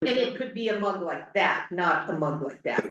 And it could be a mug like that, not a mug like that.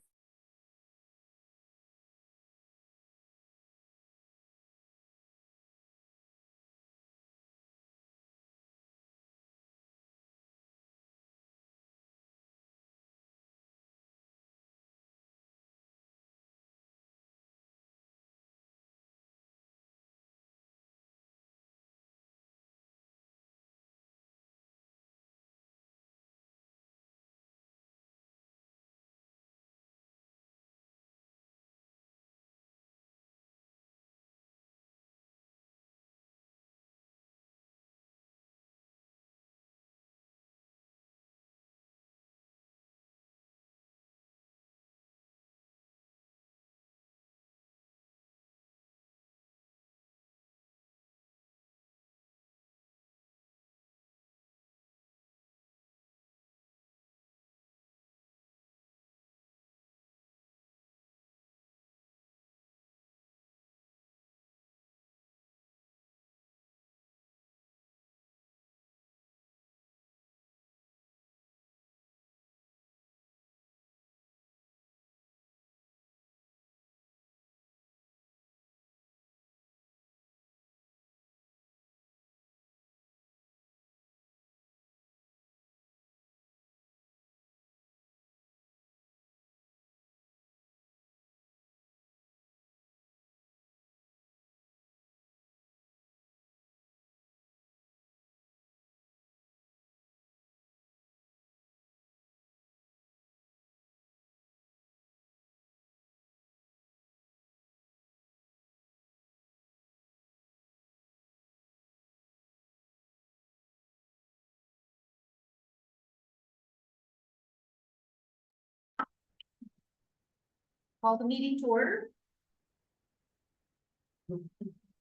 Call the meeting to order.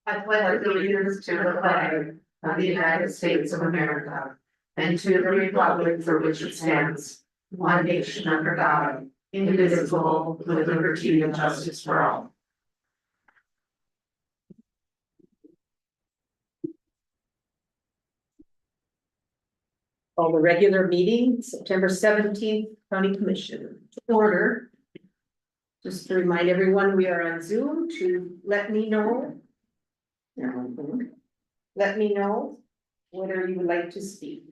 I pledge allegiance to the flag of the United States of America and to the republic for which it stands, one nation under God, indivisible, with liberty and justice for all. Call the regular meeting, September 17th, County Commission to order. Just to remind everyone, we are on Zoom to let me know. Let me know whether you would like to speak.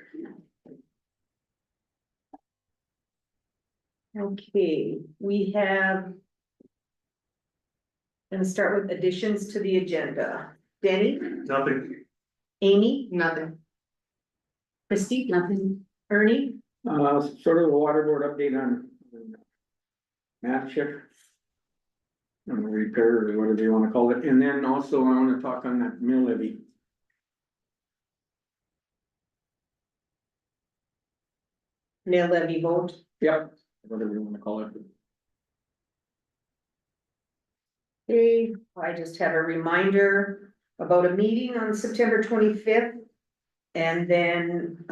Okay, we have. Gonna start with additions to the agenda. Danny, Nothing. Amy, Nothing. Christie, nothing, Ernie, Sort of a water board update on match shift. Repair or whatever you wanna call it, and then also I wanna talk on that mill levy. Nail levy vote. Yep. Whatever you wanna call it. Okay, I just have a reminder about a meeting on September 25th. And then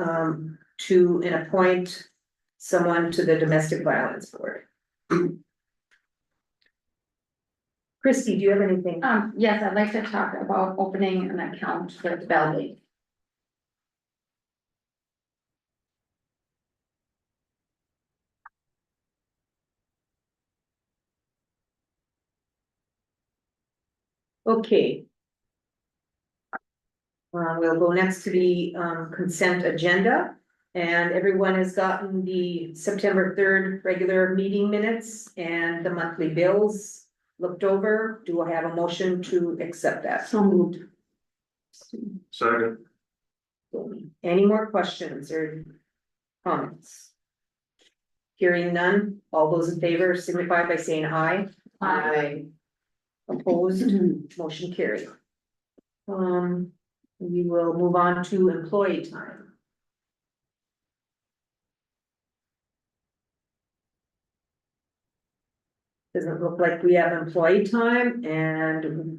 to appoint someone to the Domestic Violence Board. Christie, do you have anything? Yes, I'd like to talk about opening an account with Bellevue. Okay. We'll go next to the consent agenda. And everyone has gotten the September 3rd regular meeting minutes and the monthly bills looked over. Do I have a motion to accept that? So moved. Second. Any more questions or comments? Hearing none, all those in favor signify by saying aye. Aye. Opposed, motion carried. We will move on to employee time. Doesn't look like we have employee time and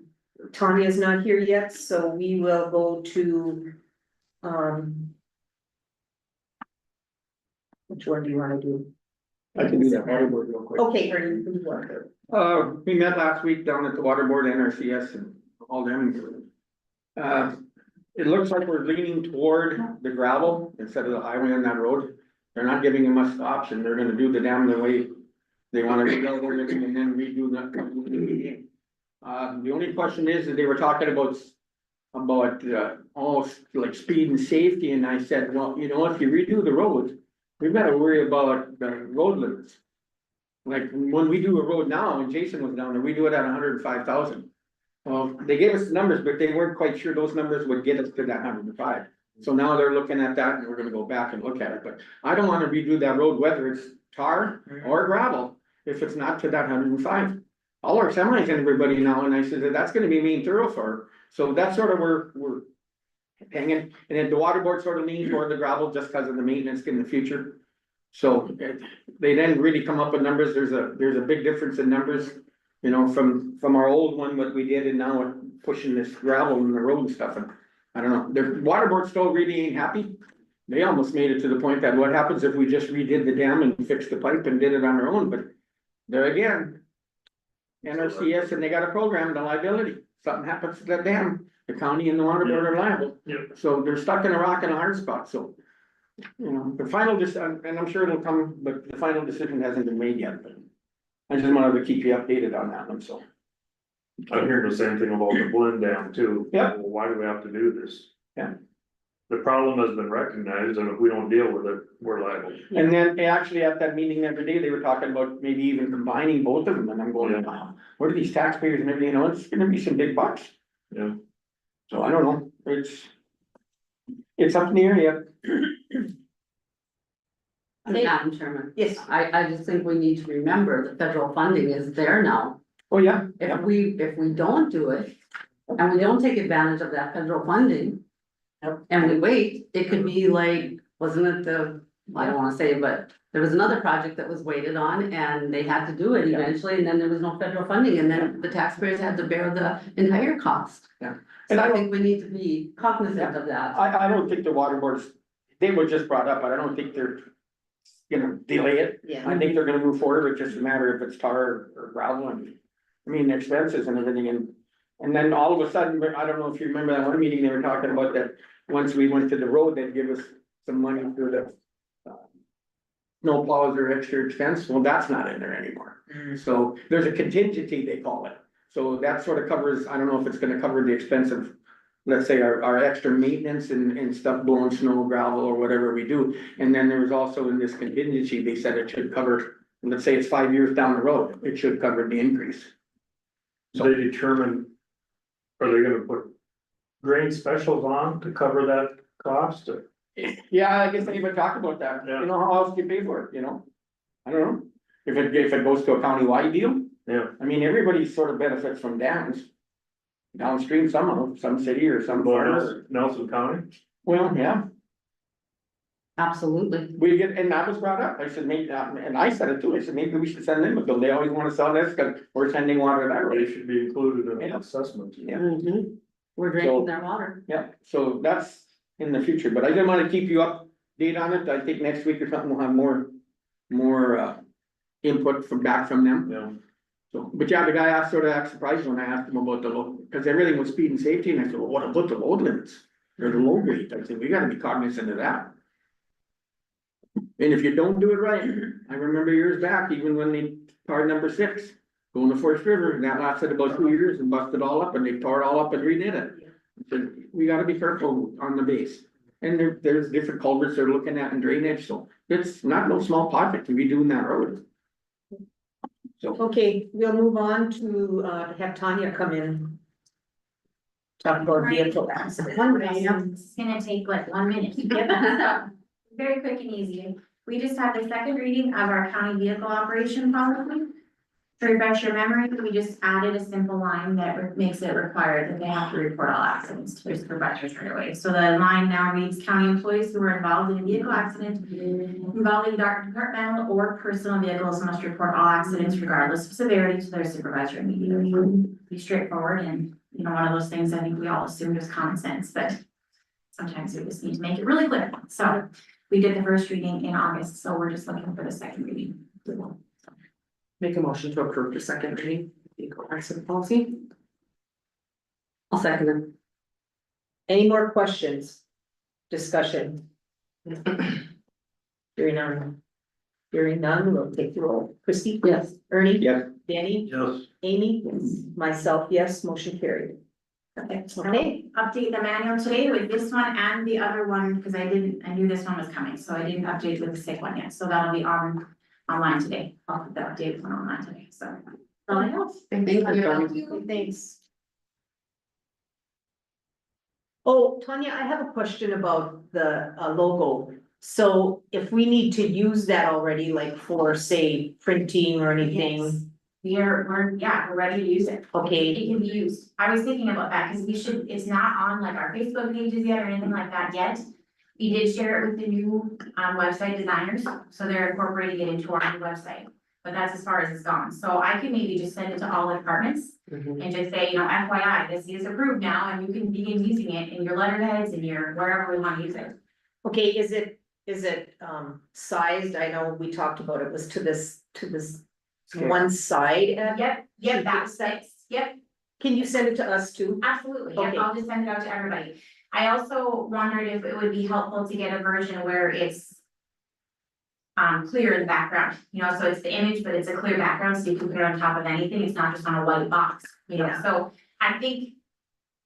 Tanya's not here yet, so we will go to. Which one do you wanna do? I can do that water board real quick. Okay, Ernie, you can do one. We met last week down at the water board, NRCS and all them. It looks like we're leaning toward the gravel instead of the highway on that road. They're not giving them much option, they're gonna do the dam the way they wanna do everything and then redo that. The only question is that they were talking about like speed and safety, and I said, well, you know, if you redo the roads, we've gotta worry about the road limits. Like, when we do a road now, and Jason was down there, we do it at 105,000. Well, they gave us the numbers, but they weren't quite sure those numbers would get us to that 105. So now they're looking at that and we're gonna go back and look at it, but I don't wanna redo that road, whether it's tar or gravel, if it's not to that 105. All our semis and everybody now, and I said that that's gonna be main thoroughfare, so that's sort of where we're hanging, and then the water board sort of leans toward the gravel just because of the maintenance in the future. So they then really come up with numbers, there's a big difference in numbers, you know, from our old one, what we did, and now pushing this gravel in the road and stuff, and I don't know, the water board still really ain't happy. They almost made it to the point that what happens if we just redid the dam and fixed the pipe and did it on our own, but there again. NRCS, and they got a program, the liability, something happens to that dam, the county and the water board are liable. Yep. So they're stuck in a rock and a hard spot, so. You know, the final and I'm sure it'll come, but the final decision hasn't been made yet, but. I just wanted to keep you updated on that one, so. I'm hearing the same thing about the blend dam too. Yep. Well, why do we have to do this? Yeah. The problem has been recognized, and if we don't deal with it, we're liable. And then actually at that meeting the other day, they were talking about maybe even combining both of them, and I'm going, wow, what are these taxpayers and everything, you know, it's gonna be some big bucks. Yeah. So I don't know, it's up in the air yet. Madam Chairman, Yes, I just think we need to remember the federal funding is there now. Oh, yeah, If we don't do it, and we don't take advantage of that federal funding. And we wait, it could be like, wasn't it I don't wanna say, but there was another project that was waited on and they had to do it eventually, and then there was no federal funding, and then the taxpayers had to bear the entire cost. Yeah. So And I I don't- think we need to be cognizant of that. I don't think the water boards, they were just brought up, but I don't think they're gonna delay it. yeah. I think they're gonna move forward, it's just a matter if it's tar or gravel and, I mean, the expenses and everything, and then all of a sudden, I don't know if you remember that one meeting, they were talking about that, once we went to the road, they'd give us some money for the snow plows or extra expense, well, that's not in there anymore. So there's a contingency, they call it, so that sort of covers, I don't know if it's gonna cover the expense of, let's say, our extra maintenance and stuff, blowing snow, gravel, or whatever we do. And then there was also in this contingency, they said it should cover, let's say it's 5 years down the road, it should cover the increase. So they determine, are they gonna put grain specials on to cover that cost? Or- Yeah, I guess I even talked about that, Yeah. you know, how else do you pay for it, you know? I don't know, if it goes to a county-wide deal, Yeah, I mean, everybody sort of benefits from dams. Downstream somehow, some city or some Well, farmer, Nelson County, well, yeah, Absolutely. we get, and that was brought up, I said, maybe, and I said it too, I said, maybe we should send them a bill, they always wanna sell this, cause we're sending water that they way. should be included in the Yeah. assessment. Yeah, Mhm. We're drinking their water. yeah, so that's in the future, but I didn't wanna keep you update on it, I think next week or something we'll have more input back from them. Yeah, So, but yeah, the guy asked, sort of act surprised when I asked him about the low, cause everything was speed and safety, and I said, well, what about the load limits? Or the low grade, I said, we gotta be cognizant of that. And if you don't do it right, I remember years back, even when they tarred number 6, going to Forest River, and that lasted about 2 years and busted all up, and they tore it all up and redid it. I said, we gotta be careful on the base, and there's different culverts they're looking at and drainage, so it's not no small project to be doing that road. So, Okay, we'll move on to have Tanya come in. Talk about vehicle accident. It's gonna take like 1 minute to get that up. Very quick and easy. We just had the second reading of our county vehicle operation policy. To refresh your memory, we just added a simple line that makes it required that they have to report all accidents to their supervisors right away. So the line now reads, county employees who were involved in a vehicle accident involving departmental or personal vehicles must report all accidents regardless of severity to their supervisor immediately. Be straightforward, and you know, one of those things I think we all assumed was common sense, but sometimes we just need to make it really clear. So we did the first reading in August, so we're just looking for the second reading. make a motion to approve the second reading, vehicle accident policy. I'll second them. Any more questions? Discussion? Hearing none. Hearing none, we'll take the roll. Christie? Yes. Ernie? Yes. Danny? Yes. Amy? Yes. Myself, yes, motion carried. Okay. Okay. Update the manual today with this one and the other one, because I knew this one was coming, so I didn't update with the sick one yet, so that'll be online today. I'll put the updated one online today, so. All I have. Thank you. Thanks. Oh, Tanya, I have a question about the logo. So if we need to use that already, like for, say, printing or anything, We're ready to use it. okay, It can be used. I was thinking about that, because it's not on like our Facebook pages yet or anything like that yet. We did share it with the new website designers, so they're incorporating it into our new website. But that's as far as it's gone, so I can maybe just send it to all the departments and just say, FYI, this is approved now, and you can begin using it in your letterheads and your wherever we want to use it. okay, is it sized? I know we talked about it was to this one side. Yep, that's fixed, yep. Can you send it to us too? Absolutely, yeah, Okay. I'll just send it out to everybody. I also wondered if it would be helpful to get a version where it's clear in the background, so it's the image, but it's a clear background, so you can put it on top of anything, it's not just on a white box, Yeah. so I think.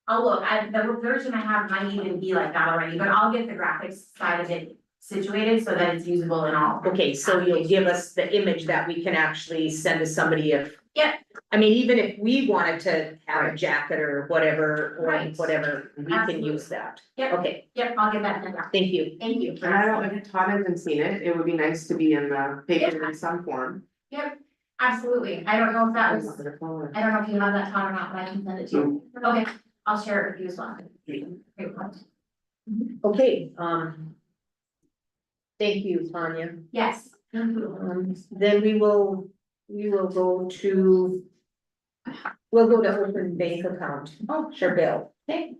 I'll look, the version I have might even be like that already, but I'll get the graphics side of it situated so that it's usable in all. Okay, so you'll give us the image that we can actually send to somebody if. Yep. I mean, even if we wanted to have a jacket or whatever, Right. whatever, we can Absolutely. use that. Yep. Okay, Yep, I'll get that done. thank you. Thank you. And I don't, if Todd hasn't seen it, it would be nice to be in the paper in some form. Yep, absolutely, I don't know if that was, I don't know if you have that Todd or not, but I can send it to you. Okay, I'll share it with you as well. Great point. Okay, thank you, Tanya. Yes. Then we will go to. We'll go to open bank account. Oh, Sure, Bill. Okay.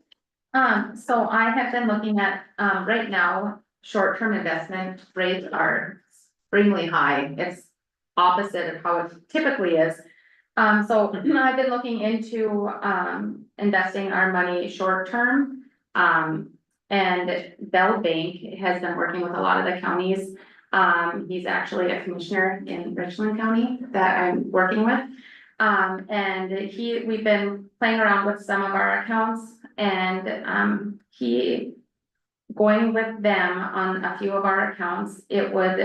So I have been looking at, right now, short-term investment rates are extremely high. It's opposite of how it typically is. So I've been looking into, investing our money short-term. And Bell Bank has been working with a lot of the counties. He's actually a commissioner in Richland County that I'm working with. And we've been playing around with some of our accounts and, going with them on a few of our accounts, it would,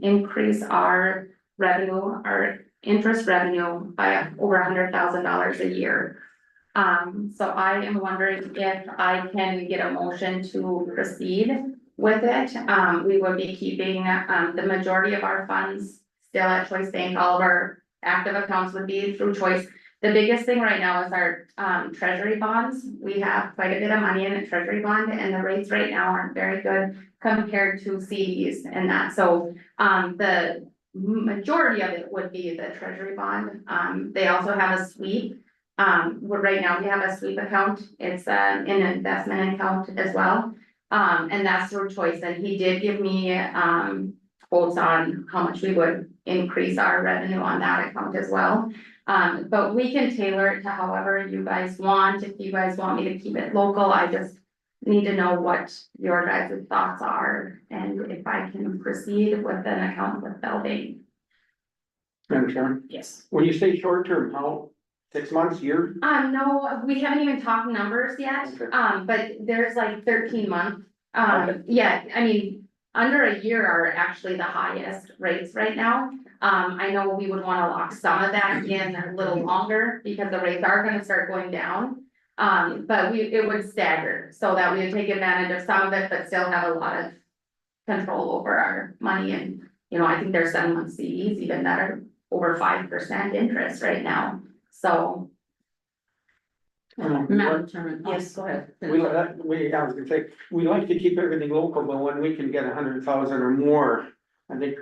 increase our revenue, our interest revenue by over $100,000 a year. So I am wondering if I can get a motion to proceed with it. We would be keeping, the majority of our funds still at Choice Bank. All of our active accounts would be through Choice. The biggest thing right now is our, treasury bonds. We have quite a bit of money in a treasury bond and the rates right now aren't very good compared to CDs and that. So, the majority of it would be the treasury bond. They also have a sweep. Right now we have a sweep account. It's an investment account as well. And that's through Choice. And he did give me, quotes on how much we would increase our revenue on that account as well. But we can tailor it to however you guys want. If you guys want me to keep it local, I just need to know what your guys' thoughts are and if I can proceed with an account with Bell Bank. Madam Chairman, Yes. when you say short term, how, 6 months, year? No, we haven't even talked numbers yet, Okay. but there's like 13 month. Okay. Yeah, I mean, under a year are actually the highest rates right now. I know we would wanna lock some of that in a little longer because the rates are gonna start going down. But it would stagger so that we would take advantage of some of it, but still have a lot of control over our money and, I think there's 7-month CDs even that are over 5% interest right now, so. Madam Chairman. Yes, go ahead. I was gonna say, we like to keep everything local, but when we can get 100,000 or more, I think.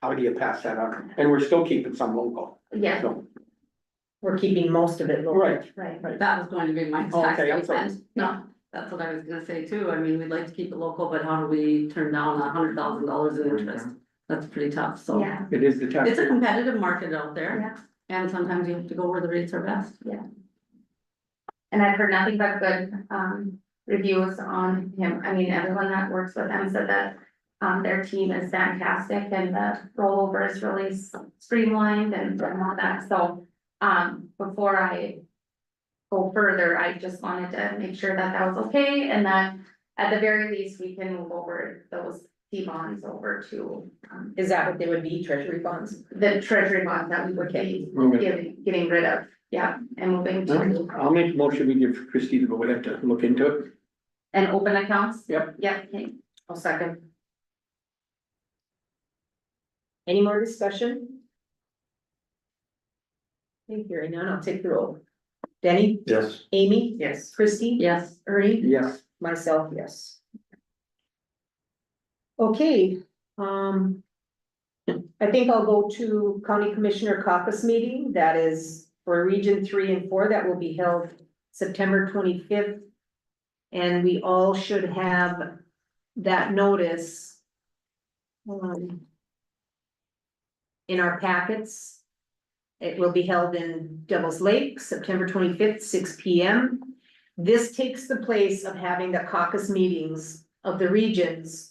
How do you pass that up? And we're still keeping some local, Yeah, so, We're keeping most of it local. right, right. That was going to be my Oh, okay, I'm exact sorry. statement. No, that's what I was gonna say too. I mean, we'd like to keep it local, but how do we turn down $100,000 in interest? That's pretty tough, so. Yeah, it is the tax. It's a competitive market out there, yeah, and sometimes you have to go where the rates are best. and I've heard nothing but good, reviews on him. I mean, everyone that works with him said that, their team is fantastic and the rollover is really streamlined and all that, so, before I go further, I just wanted to make sure that that was okay, and that at the very least, we can move over those T-bonds over to, Is that what they would be, treasury bonds? the treasury bonds that we would be Okay. getting rid of, yeah, and moving to, I'll make a motion, we give Christie the go ahead to look into it. and open accounts. Yep. Yep, okay. I'll second. Any more discussion? Okay, hearing none, I'll take the roll. Denny, Yes. Amy, Yes. Christie, Yes, Ernie, Yes, myself, yes. Okay, I think I'll go to County Commissioner Caucus meeting, that is for Region 3 and 4, that will be held September 25th. And we all should have that notice in our packets. It will be held in Devil's Lake, September 25th, 6 p.m. This takes the place of having the caucus meetings of the regions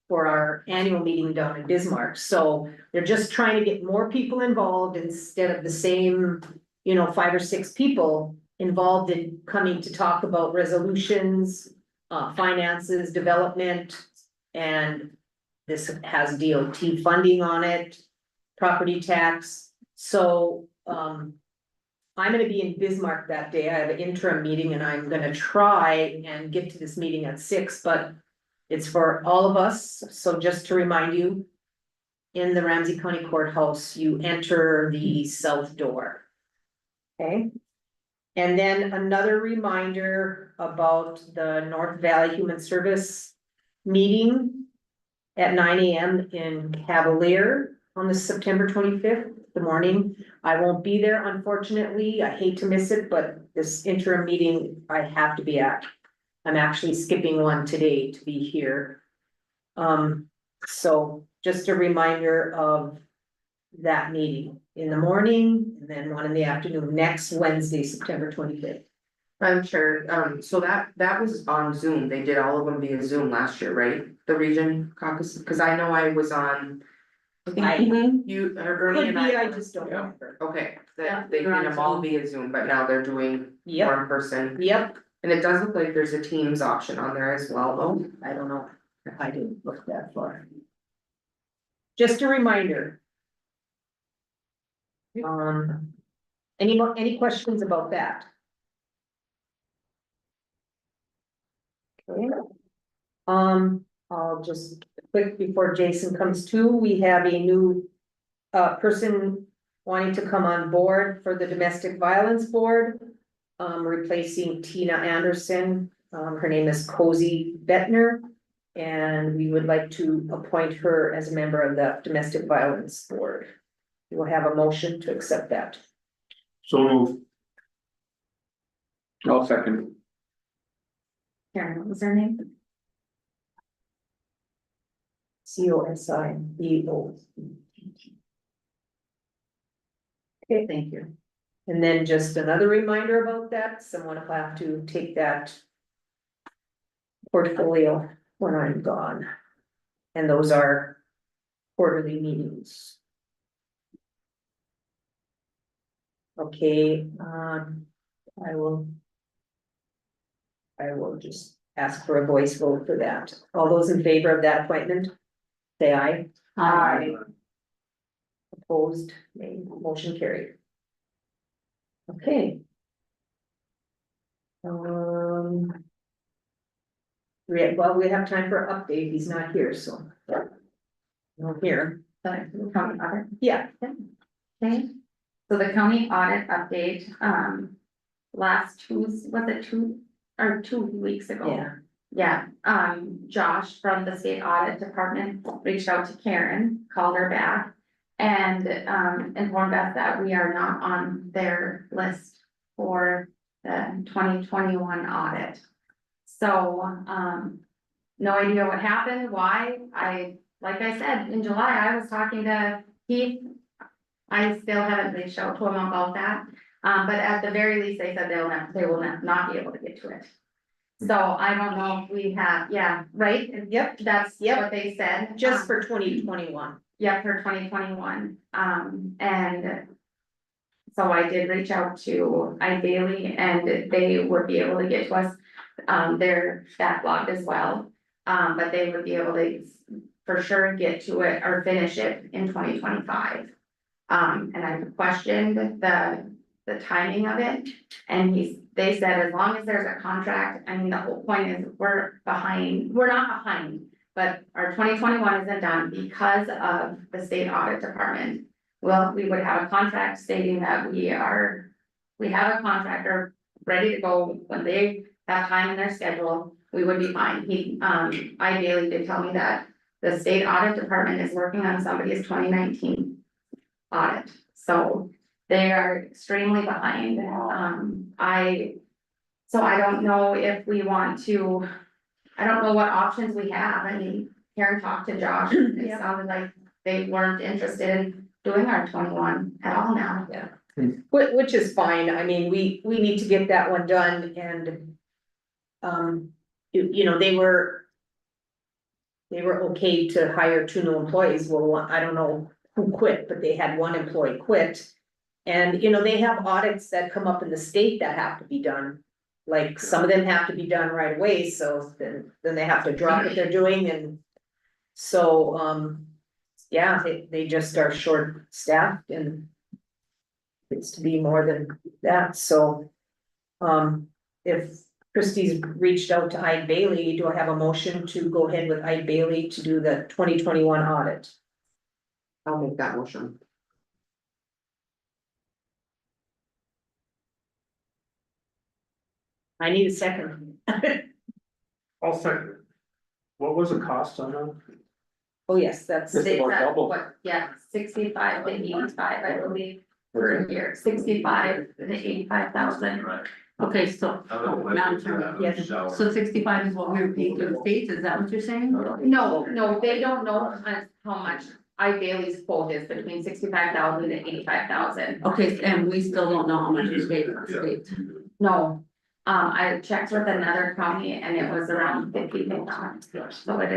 for our annual meeting down in Bismarck. So they're just trying to get more people involved instead of the same, 5 or 6 people involved in coming to talk about resolutions, finances, development, and this has DOT funding on it, property tax. So, I'm gonna be in Bismarck that day. I have an interim meeting and I'm gonna try and get to this meeting at 6, but it's for all of us. So just to remind you, in the Ramsey County Courthouse, you enter the south door. Okay? And then another reminder about the North Valley Human Service meeting at 9 a.m. in Cavalier on the September 25th, the morning. I won't be there, unfortunately. I hate to miss it, but this interim meeting I have to be at. I'm actually skipping one today to be here. So just a reminder of that meeting in the morning and then one in the afternoon, next Wednesday, September 25th. I'm sure, so that was on Zoom, they did all of them via Zoom last year, right? The region caucus, cause I know I was on. I think you, Ernie Could and be, I I, just don't remember. okay, Yeah, that they did they're on them all Zoom. via Zoom, but now they're doing Yep, one person. yep, And it does look like there's a Teams option on there as well, though. I don't know. I didn't look that far. Just a reminder. Any questions about that? Okay. I'll just, quick before Jason comes to, we have a new person wanting to come on board for the Domestic Violence Board. Replacing Tina Anderson, her name is Cozy Bettner. And we would like to appoint her as a member of the Domestic Violence Board. We will have a motion to accept that. So move. I'll second. Karen, what was her name? COSIBO. Okay, thank you. And then just another reminder about that, someone will have to take that portfolio when I'm gone. And those are quarterly meetings. Okay, I will just ask for a voice vote for that. All those in favor of that appointment, say aye. Aye. Opposed, nay, motion carried. Okay. We have time for an update, he's not here, so. Not here, The county audit. yeah, Okay, so the county audit update, last Tuesday, was it 2 weeks ago? yeah, Yeah, Josh from the state audit department reached out to Karen, called her back. And, informed us that we are not on their list for the 2021 audit. So, no idea what happened, why, like I said, in July, I was talking to Keith. I still haven't reached out to him about that, but at the very least, they said they will not be able to get to it. So I don't know if we have, yeah, right? Yep, That's Yep. what they said. just for 2021. Yeah, for 2021, and. So I did reach out to Ideally and they would be able to get to us, their backlog as well. But they would be able to for sure get to it or finish it in 2025. And I questioned the timing of it, and they said as long as there's a contract, I mean, the whole point is we're not behind. But our 2021 isn't done because of the state audit department. Well, we would have a contract stating that we have a contractor ready to go when they have time in their schedule, we would be fine. Ideally did tell me that the state audit department is working on somebody's 2019 audit, so they are extremely behind. So I don't know if we want to, I don't know what options we have. I mean, Karen talked to Josh, it Yeah. sounded like they weren't interested in doing our 21 at all now. Which is fine, I mean, we need to get that one done and. You know, they were okay to hire 2 new employees, well, I don't know who quit, but they had 1 employee quit. And, you know, they have audits that come up in the state that have to be done. Like, some of them have to be done right away, so then they have to drop what they're doing and. So, yeah, they just are short staffed and. It's to be more than that, so. If Christie's reached out to Ide Bailey, do I have a motion to go ahead with Ide Bailey to do the 2021 audit? I'll make that motion. I need a second. I'll second. What was the cost on that? Oh, yes, that's, Just They about said, double. what, yeah, 65 to 85, I believe, per year, 65 to 85,000. Okay, so, Madam Chair, yes, so 65 is what we were paying to the state, is that what you're saying? No, they don't know how much Bailey's quote is between 65,000 and 85,000. Okay, and we still don't know how much we paid to the state. No, I checked with another county and it was around 50,000, so it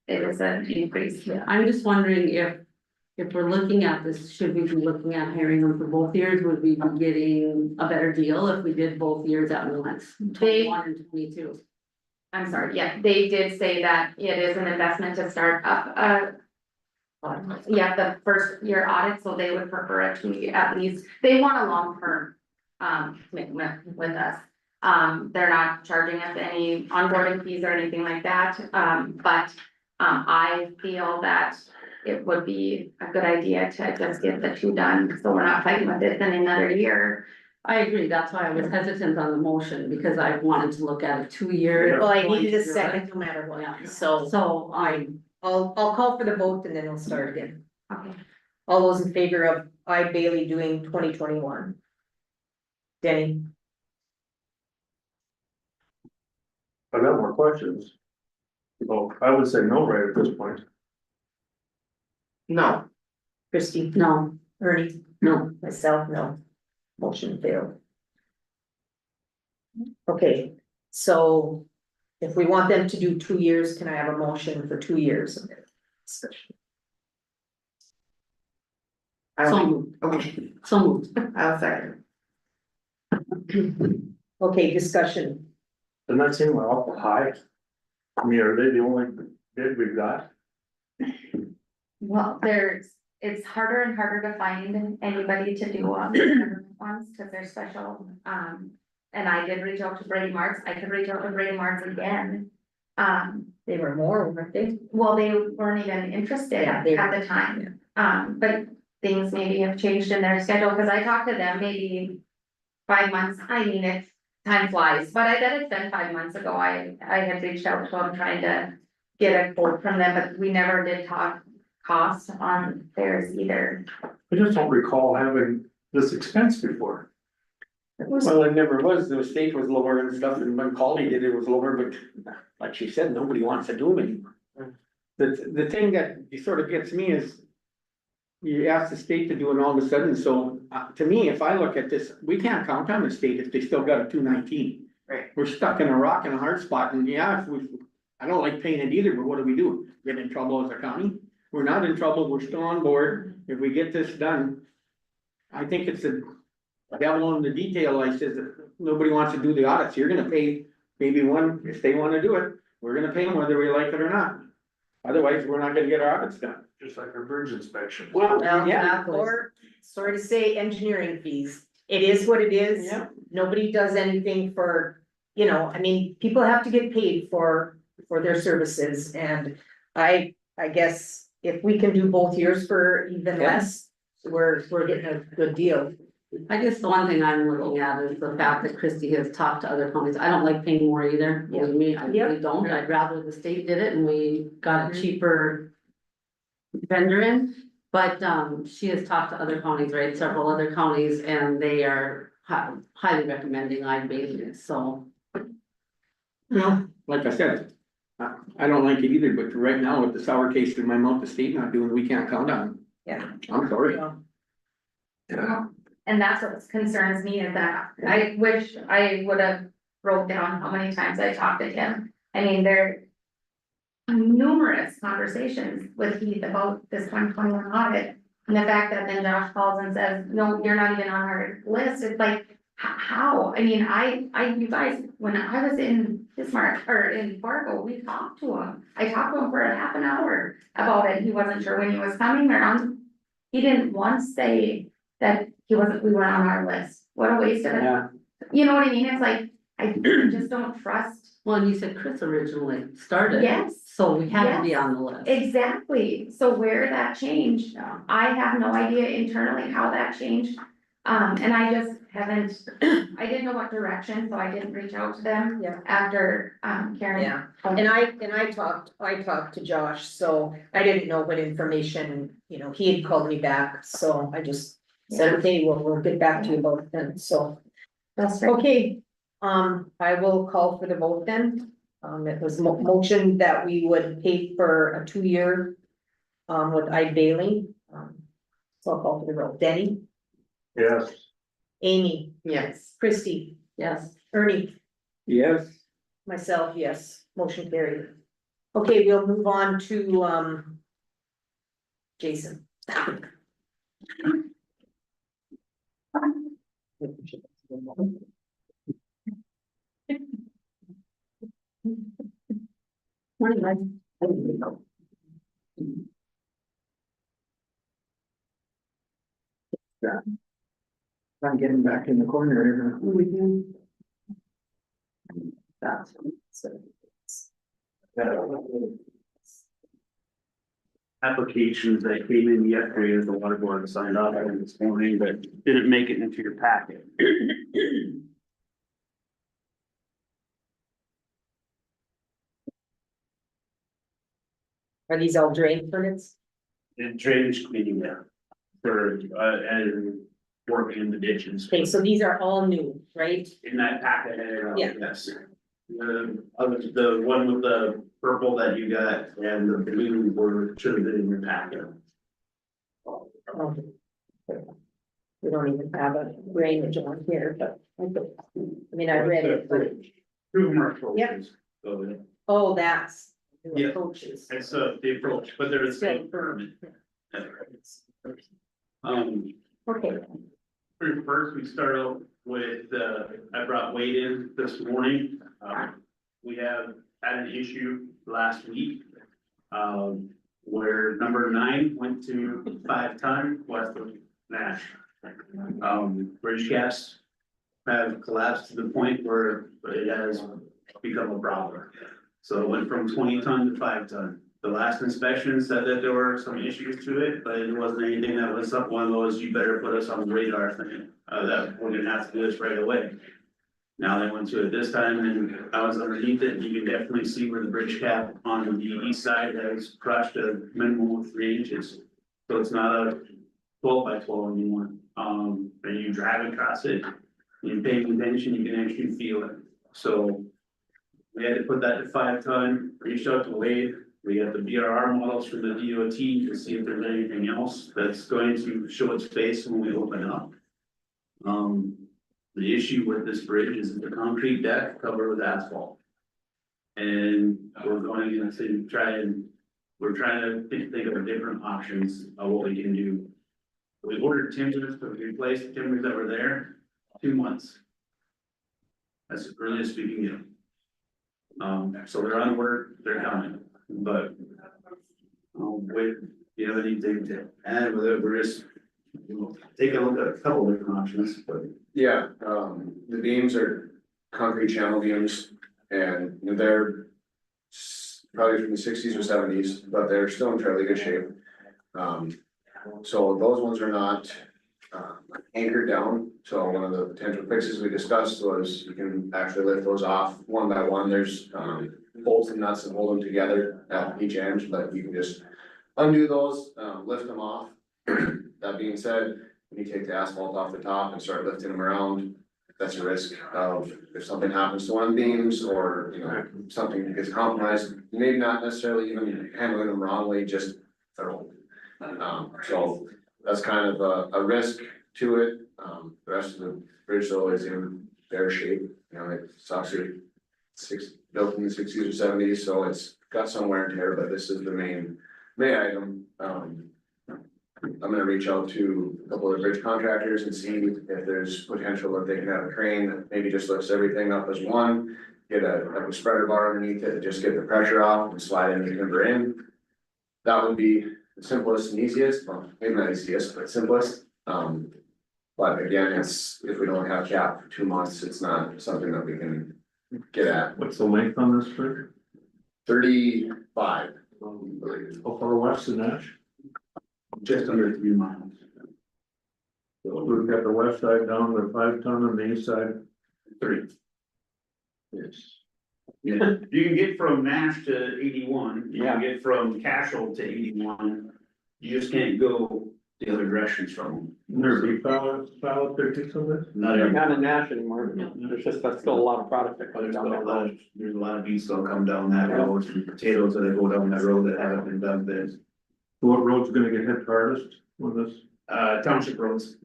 is an increase. Yeah, I'm just wondering if we're looking at this, should we be looking at hiring them for both years? Would we be getting a better deal if we did both years at once? 21 and 22. I'm sorry, yeah, they did say that it is an investment to start up, the first year audit, so they would prefer it to be at least, they want a long-term commitment with us. They're not charging us any onboarding fees or anything like that, but I feel that it would be a good idea to just get the 2 done, so we're not fighting with it in another year. I agree, that's why I was hesitant on the motion, because I wanted to look at a 2-year. well, I needed a second no matter Yeah. what, so So I'll call for the vote and then we'll start again. Okay. All those in favor of Ide Bailey doing 2021? Denny, I got more questions. So I would say no right at this point. No, Christie, no, Ernie, no, myself, no. Motion failed. Okay, so if we want them to do 2 years, can I have a motion for 2 years? so moved, okay, so moved. I'll second. Okay, discussion. Doesn't that seem awful high? I mean, are they the only bid we've got? Well, it's harder and harder to find anybody to do government ones, cause they're special, and I did reach out to Brady Marks, I could reach out to Brady Marks again. They were more, weren't they? Well, they weren't even interested Yeah, at they- the time, but things maybe have changed in their schedule, cause I talked to them maybe 5 months, I mean, time flies, but I bet it's been 5 months ago, I had reached out to them trying to get a quote from them, but we never did talk cost on theirs either. I just don't recall having this expense before. Well, it never was, the state was lower and stuff, and when Collie did it was lower, but like she said, nobody wants to do them anymore. The thing that sort of gets me is. You ask the state to do it all of a sudden, so to me, if I look at this, we can't count on the state if they still got a 219. Right. We're stuck in a rock and a hard spot, and yeah, if we, I don't like paying it either, but what do? Get in trouble as a county? We're not in trouble, we're still on board, if we get this done. I think it's a devil in the detail, I says, that nobody wants to do the audits, you're gonna pay maybe one, if they wanna do it, we're gonna pay them whether we like it or not. Otherwise, we're not gonna get our audits done. Just like our bridge inspection. Well, Well, yeah, or sort of say engineering fees. It is what it is. yeah, Nobody does anything for, you know, I mean, people have to get paid for their services and I guess if we can do both years for even Yeah. less, we're getting a good deal. I guess the one thing I'm looking at is the fact that Christie has talked to other counties. I don't like paying more either, believe me, I Yeah. really don't. I'd rather the state did it and we got a cheaper vendor in. But, she has talked to other counties, right, several other counties, and they are highly recommending iBailey, so. well, like I said. I don't like it either, but right now with the sour taste in my mouth, the state not doing, we can't count on. Yeah. I'm sorry. Yeah. And that's what concerns me is that I wish I would have wrote down how many times I talked to him. I mean, there are numerous conversations with Heath about this 2021 audit. And the fact that then Josh calls and says, no, you're not even on our list, it's like, how? I mean, you guys, when I was in Bismarck or in Fargo, we talked to him. I talked to him for a half an hour about it. He wasn't sure when he was coming or on. He didn't once say that we weren't on our list. What a waste of it. Yeah, You know what I mean? It's like, I just don't trust. Well, and you said Chris originally started. Yes. So we had to be Yes. on the list. Exactly. So where that changed, Yeah. I have no idea internally how that changed. And I just haven't, I didn't know what direction, so I didn't reach out to them. Yeah. After, Karen. Yeah, and I talked to Josh, so I didn't know what information, you know, he had called me back, so I just said, okay, we'll get back to you about it then, so. That's right. Okay, I will call for the vote then. It was motion that we would pay for a 2-year with iBailey. So I'll call for the vote. Denny, Yes. Amy, Yes. Christie, Yes. Ernie, yes, myself, yes, motion carried. Okay, we'll move on to Jason. Morning, guys. I'm getting back in the corner here. That's. Applications that came in yesterday as the water board signed off on this morning, but didn't make it into your packet. Are these all drain permits? And drainage cleaning there for, and working in the ditches. Okay, so these are all new, right? In that packet, Yeah. yes. The one with the purple that you got and the blue were should have been in your packet. We don't even have a drainage on here, but I mean, I read it, but, Two commercial. Yep. So oh, that's. Yeah. Approaches. it's the approach, but there is Still a permit. Okay, First, we start out with, I brought Wade in this morning. We have had an issue last week. Where number 9 went to 5-ton west of Nash. Bridge gaps have collapsed to the point where it has become a problem. So it went from 20-ton to 5-ton. The last inspection said that there were some issues to it, but it wasn't anything that was up one of those, you better put us on the radar thing. That we're gonna have to do this right away. Now they went to it this time and I was underneath it, and you can definitely see where the bridge cap on the east side has crushed a minimum of 3 inches. So it's not a 12 by 12 anymore. And you drive across it, you pay attention, you can actually feel it. So we had to put that to 5-ton, reached out to Wade. We got the BRR models from the DOT to see if there's anything else that's going to show its face when we open up. The issue with this bridge is the concrete deck covered with asphalt. And we're going to we're trying to think of different options of what we can do. We ordered timbers to replace the timbers that were there, 2 months. That's the earliest we can get them. So they're on work, they're coming, but. Wait, you have anything to add with it, we're just, take a look at a couple different options, but. Yeah, the beams are concrete channel beams and they're probably from the sixties or seventies, but they're still in fairly good shape. So those ones are not anchored down. So one of the potential fixes we discussed was you can actually lift those off one by one. There's bolts and nuts that hold them together at each end, but you can just undo those, lift them off. That being said, when you take the asphalt off the top and start lifting them around, that's a risk of if something happens to one of the beams or, you know, something gets compromised, maybe not necessarily even handling them wrongly, just throw. So that's kind of a risk to it. The rest of the bridge though is in fair shape, you know, it's obviously built in the sixties or seventies, so it's got some wear and tear, but this is the main item. I'm gonna reach out to a couple of bridge contractors and see if there's potential that they can have a crane that maybe just lifts everything up as one. Get a spreader bar underneath it, just get the pressure off and slide any timber in. That would be the simplest and easiest, well, maybe not easiest, but simplest. But again, it's, if we don't have cap for 2 months, it's not something that we can get at. What's the length on this bridge? 35. How far west of Nash? Just under 3 miles. So we've got the west side down to 5 ton and the east side. 3. Yes. Yeah, you can get from Nash to 81, you can Yeah. get from Cashel to 81, you just can't go the other directions from them. There's a file there too, somewhere? Not They're every, not in Nash anymore, there's just, that's still a lot of product that comes there's a down that lot road. of, there's a lot of beets that'll come down that road, and potatoes that go down that road that haven't been done there. What road's gonna get hit hardest with this? Township roads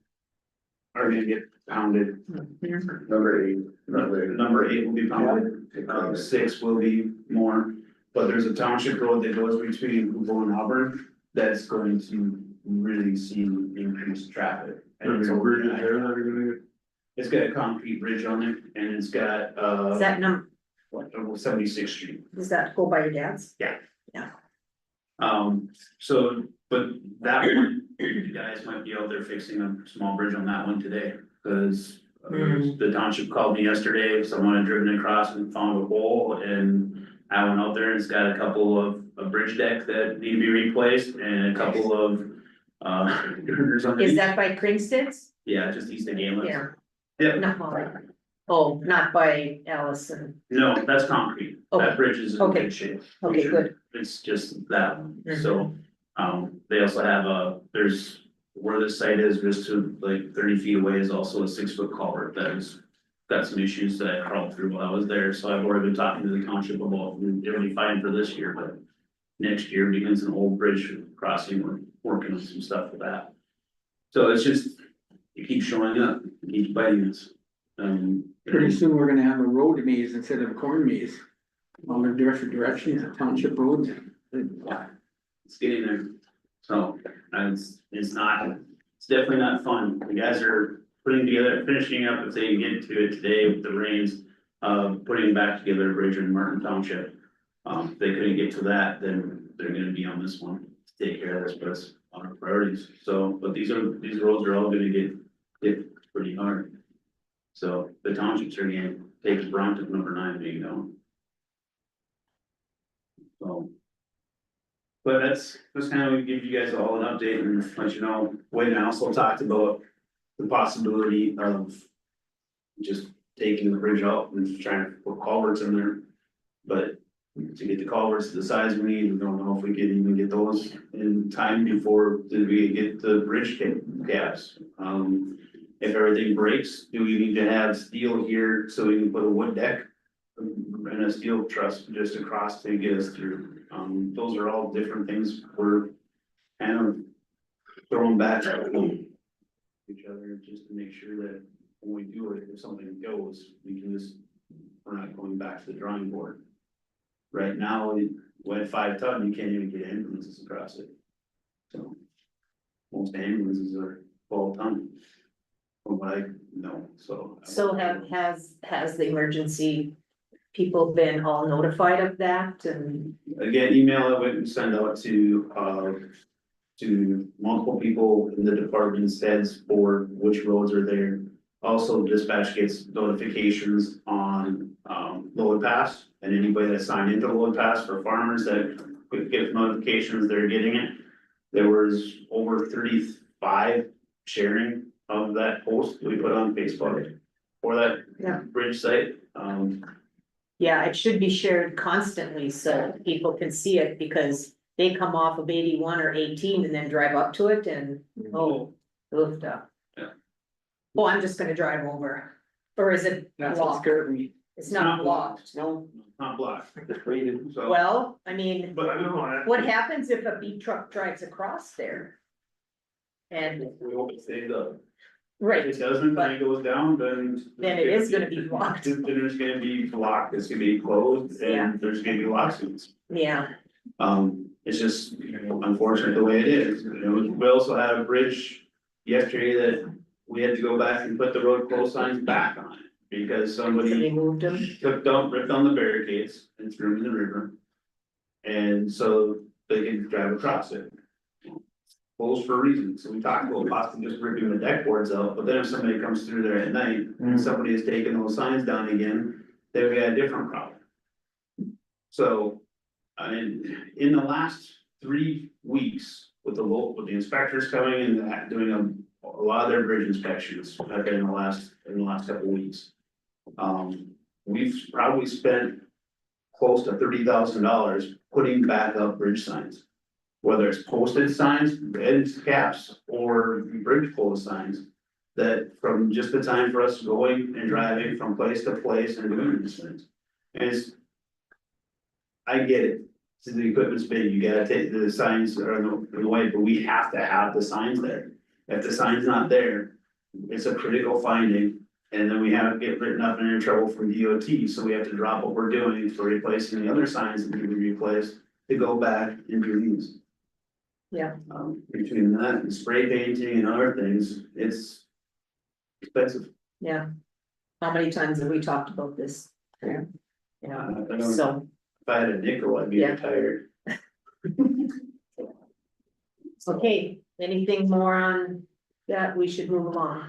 are gonna get pounded. Number 8. Number 8 will be pounded, 6 will be more, but there's a township road that goes between Hoover and Auburn that's going to really see increased traffic. And There's it's a bridge overnight. there that are gonna get. It's got a concrete bridge on it and it's got, Is that 76th Street. does that go by your dad's? So, but that one, you guys might be out there fixing a small bridge on that one today, cause the township called me yesterday, someone had driven across and found a hole, and I went out there and it's got a couple of, a bridge deck that need to be replaced and a couple of, girders underneath. Is that by Kringsted's? Yeah, just east of Galen's. Yeah. Yep. Not by Allison. No, that's concrete, Okay. that bridge is in Okay. good shape. Okay, good. It's just that one, Mhm. so, they also have there's. Where this site is, just to like 30 feet away is also a 6-foot culvert that has got some issues that I crawled through while I was there, so I've already been talking to the township about, it'll be fine for this year, but. Next year begins an old bridge crossing, we're working on some stuff with that. So it's just, it keeps showing up, it keeps biting us. Pretty soon, we're gonna have a road maze instead of a corn maze. All the different directions of township roads. It's getting there. So, it's not, it's definitely not fun. The guys are putting together, finishing up, if they can get to it today with the rains, putting back together a bridge in Martin Township. If they couldn't get to that, then they're gonna be on this one, to take care of this, but it's on our priorities. So, but these roads are all gonna get hit pretty hard. So the townships are gonna take the brunt of number 9 being down. So. But that's kind of give you guys all an update and let you know, Wayne also talked about the possibility of. Just taking the bridge out and trying to put culverts in there. But to get the culverts to the size we need, we don't know if we can even get those in time before we get the bridge caps. If everything breaks, do we need to have steel here so we can put a wood deck? And a steel truss just across to get us through. Those are all different things we're kind of throwing back at each other just to make sure that when we do it, if something goes, we can just, we're not going back to the drawing board. Right now, we went 5 ton, you can't even get ambulances across it. So. Most ambulances are 12 ton. From what I know, so. So has the emergency people been all notified of that and? Again, email I went and send out to multiple people in the department's heads for which roads are there. Also, dispatch gets notifications on, load pass, and anybody that signed into load pass for farmers that could get notifications, they're getting it. There was over 35 sharing of that post we put on Facebook for that Yeah. bridge site. Yeah, it should be shared constantly so people can see it because they come off of 81 or 18 and then drive up to it and, oh, oof, Yeah. oh, I'm just gonna drive over. Or is it That's what blocked? scared me. It's not blocked. No, Not blocked, just waited. so. Well, I mean, But I don't know. what happens if a beat truck drives across there? And, We hope it stays up. If right, it doesn't, then it goes down, then. Then it is gonna be blocked. Then there's gonna be blocked, it's gonna be closed, Yeah. and there's gonna be lawsuits. yeah, It's just unfortunate the way it is, we also had a bridge yesterday that we had to go back and put the road closed signs back on it. Because they somebody moved them. ripped on the barricades and threw them in the river. And so they can drive across it. Closed for a reason, so we talked about possibly just ripping the deck boards out, but then if somebody comes through there at night and somebody is taking those signs down again, then we got a different problem. So, I mean, in the last 3 weeks with the inspectors coming and doing a lot of their bridge inspections, have been in the last couple of weeks. We've probably spent close to $30,000 putting back up bridge signs. Whether it's posted signs, end caps, or bridge closed signs. That from just the time for us going and driving from place to place and doing these things. And I get it, so the equipment's big, you gotta take the signs are in the way, but we have to have the signs there. If the sign's not there, it's a critical finding. And then we have it get written up and in trouble from DOT, so we have to drop what we're doing for replacing the other signs that need to be replaced to go back and do these. Yeah. Between that and spray painting and other things, it's expensive. Yeah. How many times have we talked about this? Yeah. I Yeah, don't know, so, if I had a nickel, I'd be Yeah. retired. okay, anything more on that? We should move along.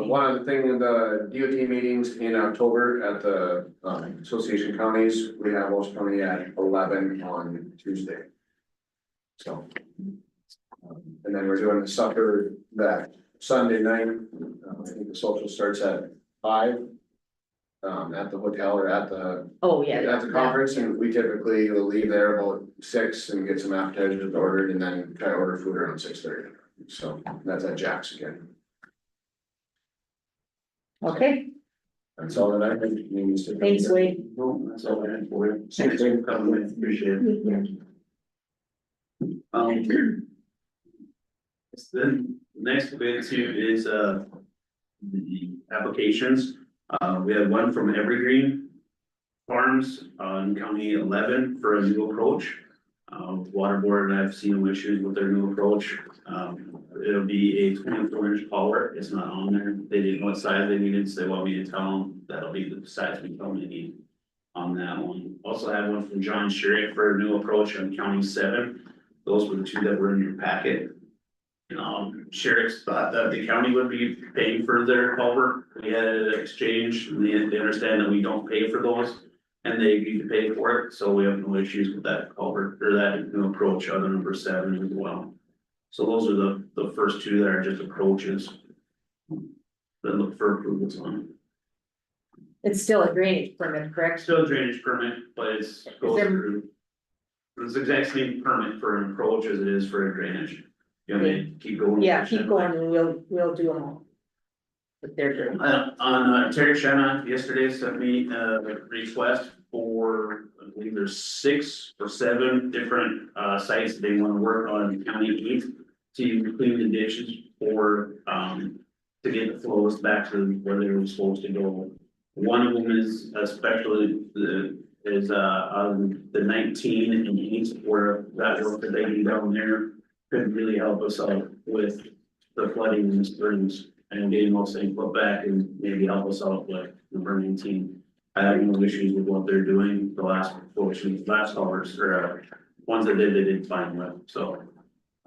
One of the things in the DOT meetings in October at the Association of Counties, we have Walsh County at 11 on Tuesday. So. And then we're doing the supper that Sunday night, I think the social starts at 5. At the hotel or at the Oh, yeah. at the conference, and we typically will leave there about 6 and get some appetizers ordered and then try to order food around 6:30. So that's at Jack's again. Okay, That's all that I think. thanks, Wade. No, that's all I had for you. Thanks for coming, appreciate it. Then next bit too is the applications. We have one from Evergreen Farms on County 11 for a new approach. Water board and I've seen no issues with their new approach. It'll be a 24-inch power. It's not on there. They didn't know what size they needed, so they want me to tell them that'll be the size we tell them they need on that one. Also have one from John Sherrick for a new approach on County 7. Those were the two that were in your packet. Sherrick's thought that the county would be paying for their culvert. We had an exchange, and they understand that we don't pay for those. And they agreed to pay for it, so we have no issues with that culvert, or that new approach on number 7 as well. So those are the first two that are just approaches. That look for approvals on. It's still a drainage permit, correct? Still a drainage permit, but it's goes through. It's the exact same permit for an approach as it is for a drainage. You want me to keep going? Yeah, keep going and we'll do them all. But they're good. Terry Shanna yesterday sent me a request for, I believe there's 6 or 7 different sites they wanna work on County 8 to clean the ditches for to get the flows back to where they were supposed to go. One of them is especially on the 19 and east where that work that they do down there could really help us out with the flooding in the springs and getting those things put back and maybe help us out with number 19. I have no issues with what they're doing, the last portions, last hours, or ones that they did fine with, so.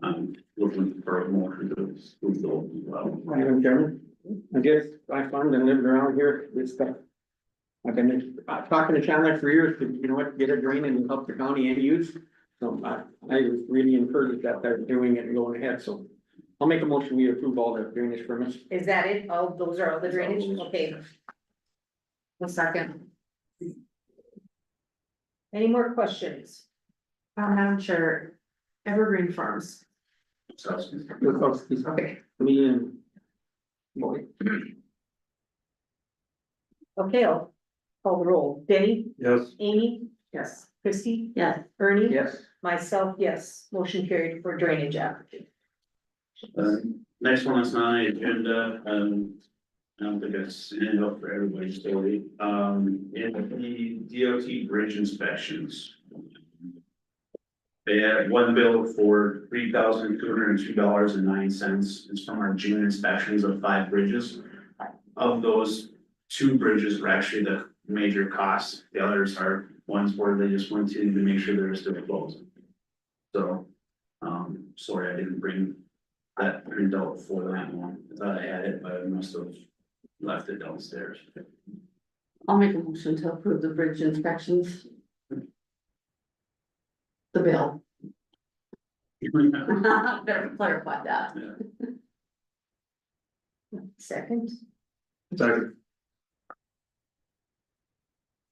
I'm looking for a more to move those as well. Madam Chairman, I guess I found and lived around here, this stuff. I've been talking to Chandler for years to, you know what, get a drain and help the county and use. So I was really encouraged that they're doing it and going ahead, so. I'll make a motion, we approve all the drainage permits. Is that it? All, those are all the drainage? Okay. A second. Any more questions? Madam Chair, Evergreen Farms. Okay. Me and. Boy. Okay, I'll call the roll. Denny, Yes. Amy, Yes. Christie, Yes. Ernie? Yes. Myself, yes. Motion carried for drainage application. Next one is not on the agenda, I don't think it's enough for everybody's story, in the DOT bridge inspections. They had one bill for $3,202.09, it's from our June inspections of 5 bridges. Of those, 2 bridges are actually the major costs, the others are ones where they just went to make sure they're still closed. So, sorry, I didn't bring that printout for that one, I thought I had it, but I must have left it downstairs. I'll make a motion to approve the bridge inspections. The bill. Better clarify that. Second, Second.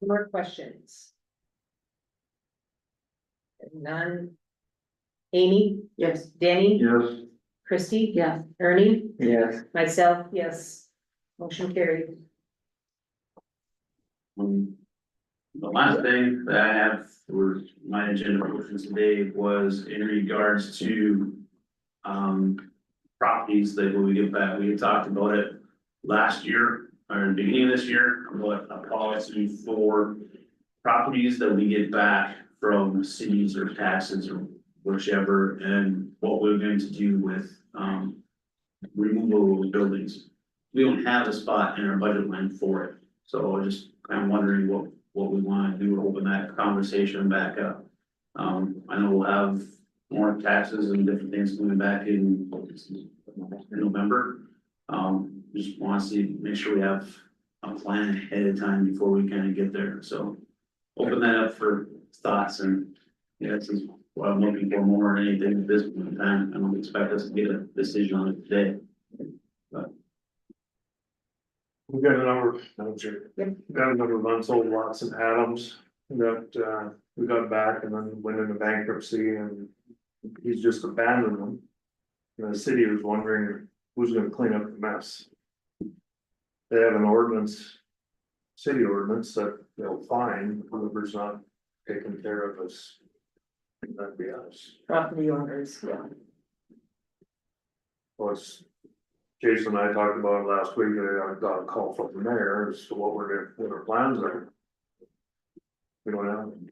more questions? None. Amy, Yes. Denny, Yes. Christie, Yes. Ernie, Yes. myself, yes. Motion carried. The last thing that I have for my agenda motions today was in regards to, properties that when we get back, we had talked about it last year, or the beginning of this year, about a policy for properties that we get back from cities or taxes or whichever, and what we're going to do with, removal of buildings. We don't have a spot in our budget line for it, so I'm just kind of wondering what we want to do to open that conversation back up. I know we'll have more taxes and different things coming back in November. Just want to see, make sure we have a plan ahead of time before we kind of get there, so. Open that up for thoughts and, yeah, this is what I'm looking for more than anything at this point in time. I don't expect us to get a decision on it today. We've got a number, Madam Chair. Yep. We've got a number of unsold lots in Adams that, we got back and then went into bankruptcy and he's just abandoned them. And the city was wondering who's gonna clean up the mess. They have an ordinance, city ordinance that they'll fine whoever's not taking care of us. That'd be us. Property owners, yeah. Was Jason and I talked about it last week, and I got a call from the mayor as to what what our plans are. We don't have them.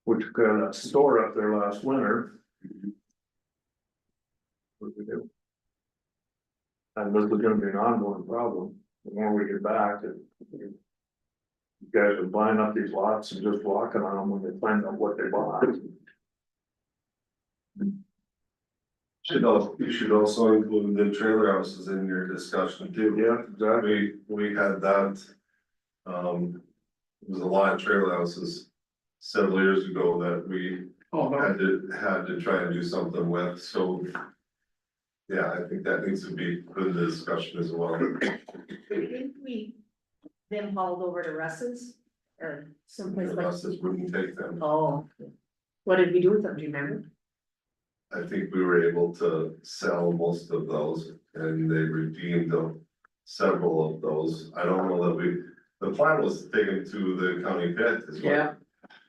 We took out that store up there last winter. What do we do? And this is gonna be an ongoing problem, the more we get back, you guys are buying up these lots and just walking on them when they find out what they bought. You should also include the trailer houses in your discussion too. Yeah, exactly. We had that. There was a lot of trailer houses several years ago that we had to try and do something with, so. Yeah, I think that needs to be put in the discussion as well. Didn't we them hauled over to Russ's or someplace The like? buses wouldn't take them. Oh, what did we do with them? Do you remember? I think we were able to sell most of those and they redeemed several of those. I don't know that the plan was taken to the county pit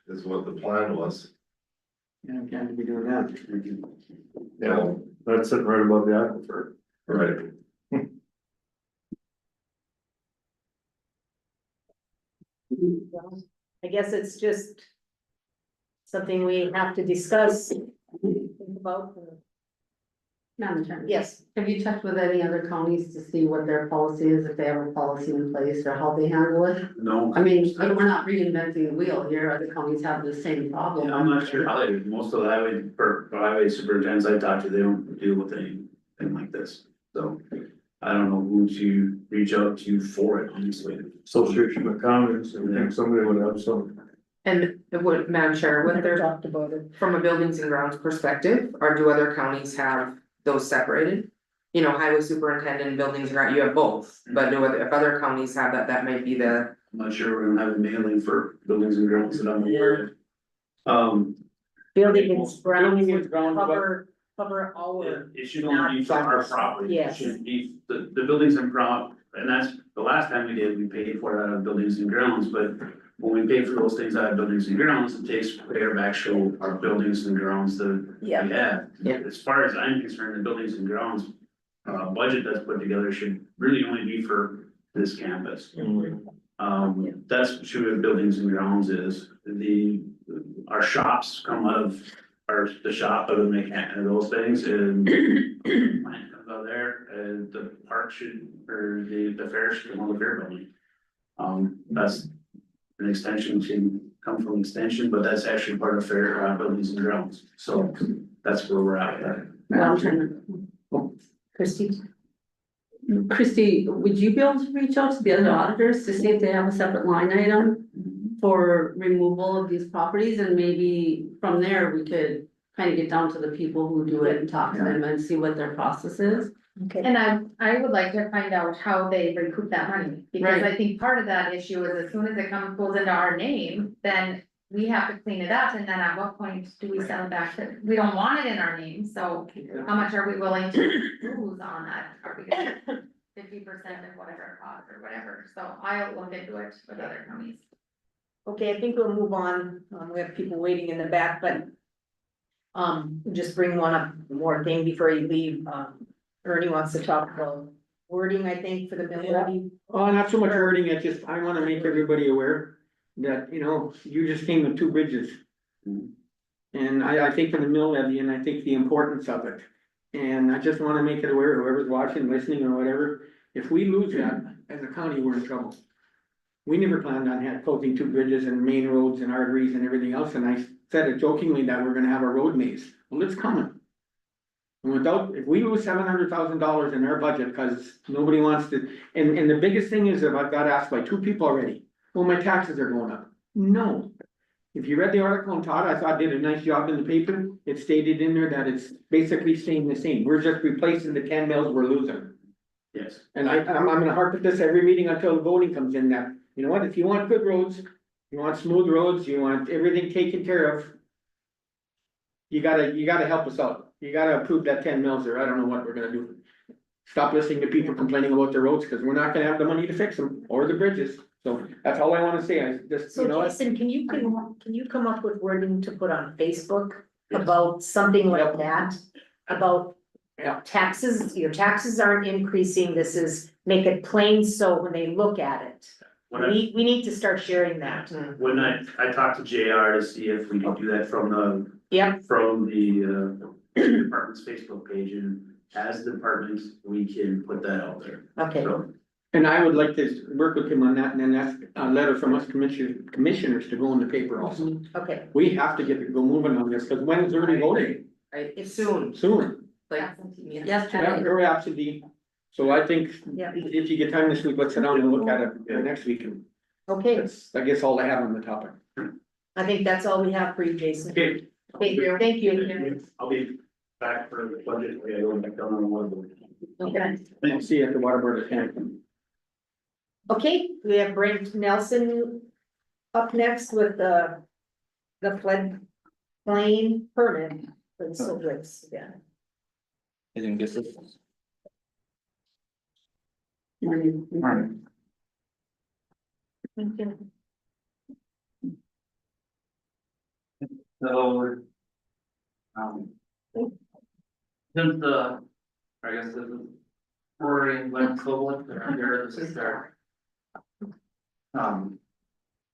is what the plan was. Yeah, we can't be doing that. Yeah, that's sitting right above the aquifer. Right. I guess it's just something we have to discuss, think about. Madam Chairman. Yes, Have you checked with any other counties to see what their policy is, if they have a policy in place or how they handle it? No, I mean, we're not reinventing the wheel here, other counties have the same problem. I'm not sure how they, most of the highway superintendents I talk to, they don't deal with anything like this, so. I don't know who to reach out to for it, honestly. Association of Counties, I think somebody would have some. And it would, Madam Chair, with their, talked about it. from a buildings and grounds perspective, or do other counties have those separated? You know, highway superintendent and buildings and ground, you have both, but if other counties have that, that might be the, I'm not sure we're gonna have a mailing for buildings and grounds that I'm aware of. Building and Building grounds and grounds, cover our, It should only be for our property, it Yes. shouldn't be, the buildings and and that's, the last time we did, we paid for it out of buildings and grounds, but. When we pay for those things out of buildings and grounds, it takes care of actual, our buildings and grounds that we yeah, have. Yeah. As far as I'm concerned, the buildings and grounds, budget that's put together should really only be for this campus. That's what buildings and grounds is, our shops come out of, the shop of the mechanic, and those things, and mine comes out there, and the park should, or the fair should come on the fair building. That's an extension, can come from extension, but that's actually part of fair, buildings and grounds, so that's where we're at with that. Madam Chairman. Christie. Christie, would you be able to reach out to the other auditors to see if they have a separate line item for removal of these properties, and maybe from there, we could kind of get down to the people who do it and talk to them and see what their process is? Okay. And I would like to find out how they recoup that money, because Right. I think part of that issue is as soon as it goes into our name, then we have to clean it up, and then at what point do we sell it back to, we don't want it in our name, so how much are we willing to lose on that? Are we gonna 50% of whatever it costs or whatever, so I'll look into it with other counties. Okay, I think we'll move on. We have people waiting in the back, but. Just bring one up, more thing before you leave. Ernie wants to talk about wording, I think, for the mill levy. Oh, not so much wording, it's just, I wanna make everybody aware that, you know, you just came with two bridges. And I think of the mill levy, and I think the importance of it. And I just wanna make it aware, whoever's watching, listening, or whatever, if we lose that as a county, we're in trouble. We never planned on closing two bridges and main roads and arteries and everything else, and I said it jokingly that we're gonna have a road maze. Well, it's coming. And if we lose $700,000 in our budget, cause nobody wants to, and the biggest thing is that I've got asked by two people already, well, my taxes are going up. No. If you read the article, and Todd, I thought did a nice job in the paper, it stated in there that it's basically staying the same, we're just replacing the 10 mills we're losing. Yes. And I'm gonna harp at this every meeting until the voting comes in, that, you know what, if you want good roads, you want smooth roads, you want everything taken care of. You gotta help us out, you gotta approve that 10 mills there, I don't know what we're gonna do. Stop listening to people complaining about their roads, cause we're not gonna have the money to fix them, or the bridges, so that's all I wanna say, I just, you know So what? Jason, can you come up with wording to put on Facebook about something like that? About Yeah. taxes, your taxes aren't increasing, this is, make it plain so when they look at it. When I, We need to start sharing that. when I talked to JR to see if we could do that from the Yep, department's Facebook page, and as departments, we can put that out there. okay, So, And I would like to work with him on that, and then ask a letter from us commissioners to go in the paper also. okay, We have to go moving on this, cause when is early voting? right, It's soon, Soon, like, Yesterday. or absentee. So I think Yeah. if you get time this week, let's sit down and look at it next week, and okay, that's, I guess, all I have on the topic. I think that's all we have for you, Jason. okay. Thank you. I'll be back for the budget, I go back down on one of them. Okay. I'll see you at the water board of Canada. Okay, we have Brent Nelson up next with the floodplain permit for the Silver's, yeah. I didn't get this. So. Since I guess this is. Rory went public, this is their.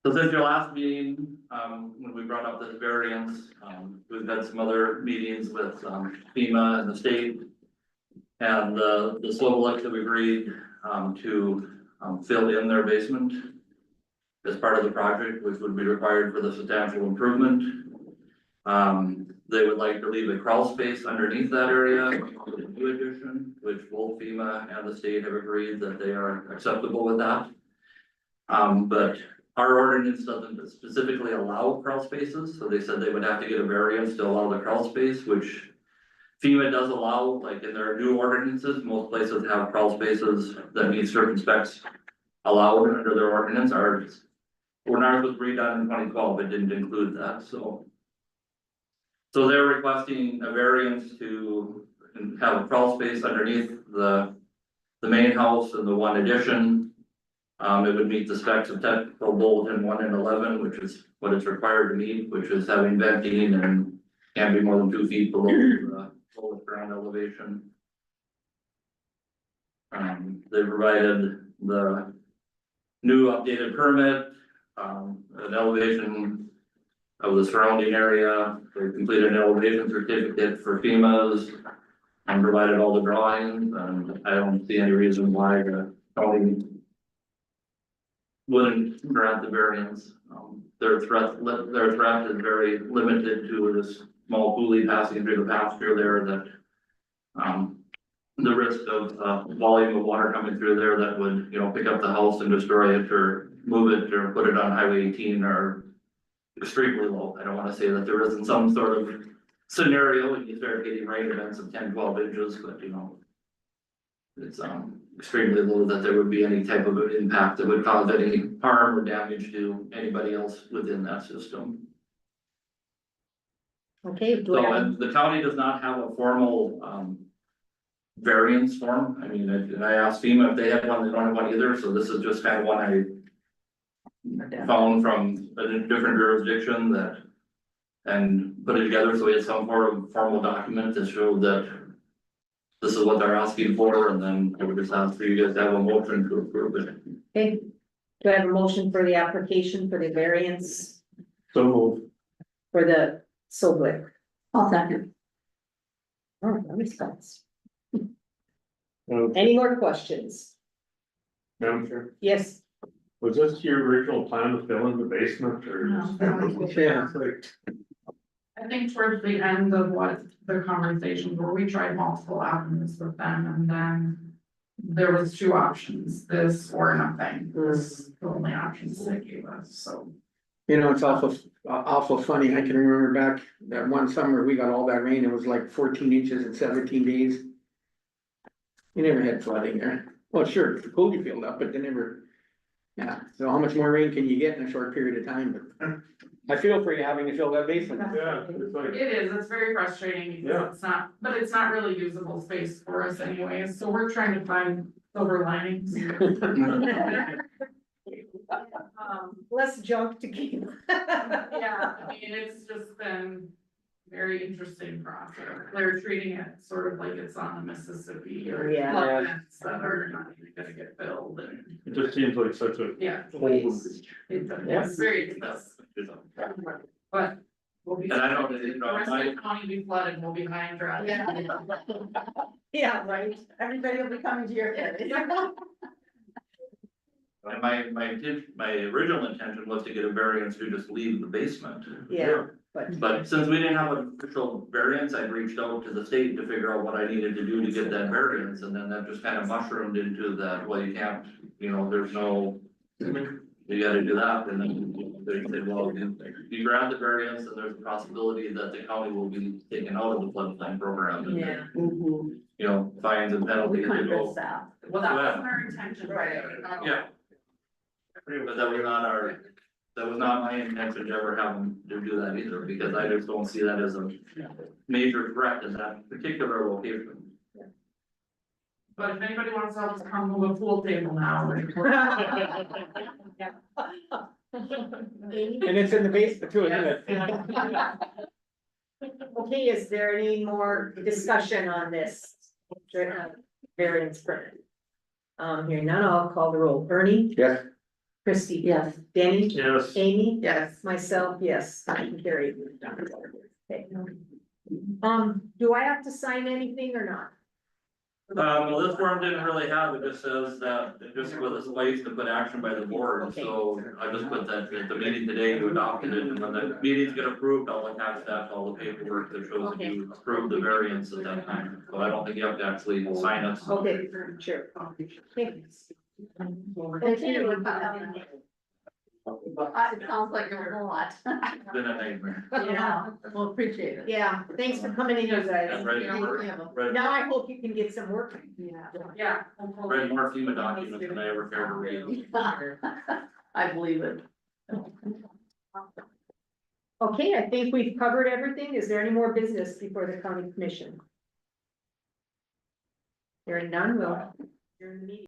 So since your last meeting, when we brought up this variance, we've had some other meetings with, FEMA and the state. And the Slobelix have agreed, to, fill in their basement as part of the project, which would be required for the substantial improvement. They would like to leave a crawl space underneath that area, for the new addition, which both FEMA and the state have agreed that they are acceptable with that. But our ordinance doesn't specifically allow crawl spaces, so they said they would have to get a variance to allow the crawl space, which FEMA does allow, like in their new ordinances, most places have crawl spaces that meet certain specs allowed under their ordinance. Ours, when ours was redone in 2012, it didn't include that, so. So they're requesting a variance to have a crawl space underneath the main house and the one addition. It would meet the specs of technical bulletin 1 and 11, which is what it's required to meet, which is having venting and can't be more than 2 feet below the lowest ground elevation. They provided the new updated permit, an elevation of the surrounding area. They completed an elevation certificate for FEMA's and provided all the drawings, and I don't see any reason why the county wouldn't grant the variance. Their threat is very limited to this small coulee passing through the pasture there that. The risk of volume of water coming through there that would, pick up the house and destroy it or move it or put it on Highway 18 are extremely low. I don't wanna say that there isn't some sort of scenario when you start getting rain events of 10-12 inches, but it's extremely low that there would be any type of impact that would cause any harm or damage to anybody else within that system. Okay, do So, I have, and the county does not have a formal, variance form. I mean, and I asked FEMA if they had one, they don't have one either, so this is just kind of one I found from a different jurisdiction that. And put it together, so we had some sort of formal document that showed that. This is what they're asking for, and then I would just ask for you guys to have a motion to approve it. okay, do I have a motion for the application for the variance So move. for the Soblik? I'll second. Oh, that was fast. Any more questions? Madam Chair, Yes, was this your original plan to fill in the basement or? Yeah. It's like, I think towards the end of what the conversations were, we tried multiple avenues with them, and then there was 2 options, this or nothing. This is the only options they gave us, so. It's awful funny. I can remember back that one summer, we got all that rain. It was like 14 inches in 17 days. You never had flooding there. Well, sure, the Cody filled up, but they never. Yeah, so how much more rain can you get in a short period of time? But I feel for you having to fill that basement. yeah, it's like, It's very frustrating Yeah. because it's not really usable space for us anyways, so we're trying to find silver linings. less junk to keep. Yeah, I mean, it's just been very interesting process. They're treating it sort of like it's on the Mississippi or Yeah. floodplains that are not even gonna get filled and, it just seems like such a. yeah. waste. It's very, but. We'll be. And I don't, The rest of the county be flooded, we'll be high and dry. Yeah, right, everybody will be coming to your area. And my original intention was to get a variance to just leave the basement. Yeah, But since we didn't have an official variance, I reached out to the state to figure out what I needed to do to get that variance, and then that just kind of mushroomed into that, well, you can't, there's no. You gotta do that, and then they said, well, you grant the variance, and there's a possibility that the county will be taken out of the floodplain program. And, yeah. Fines and We penalties to couldn't go. miss that. Well, that wasn't our intention, right? Yeah. But that was not my intention to ever have them to do that either, because I just don't see that as a major threat in that particular location. But if anybody wants to help us come move a pool table now. And it's in the basement too, isn't it? Okay, is there any more discussion on this? Variance permit? Hearing none, I'll call the roll. Ernie, Yes. Christie. Yes. Danny. Yes. Amy. Yes. Myself, yes, I can carry. Okay. Do I have to sign anything or not? Well, this form didn't really have, it just says that, it just was a place to put action by the board, so I just put that at the meeting today, you adopted it, and when the meetings get approved, I'll attach that to all the paperwork that shows that you approved the variance at that time, so I don't think you have to actually sign it. Okay, sure. Okay. It sounds like it was a lot. It's been a nightmare. Yeah, well, appreciate it. Yeah, thanks for coming in, you guys. I'm ready to work. Read- Now I hope you can get some work. Yeah. Read more FEMA documents than I ever cared to read. I believe it. Okay, I think we've covered everything. Is there any more business before the county commission? Hearing none, we'll adjourn the meeting.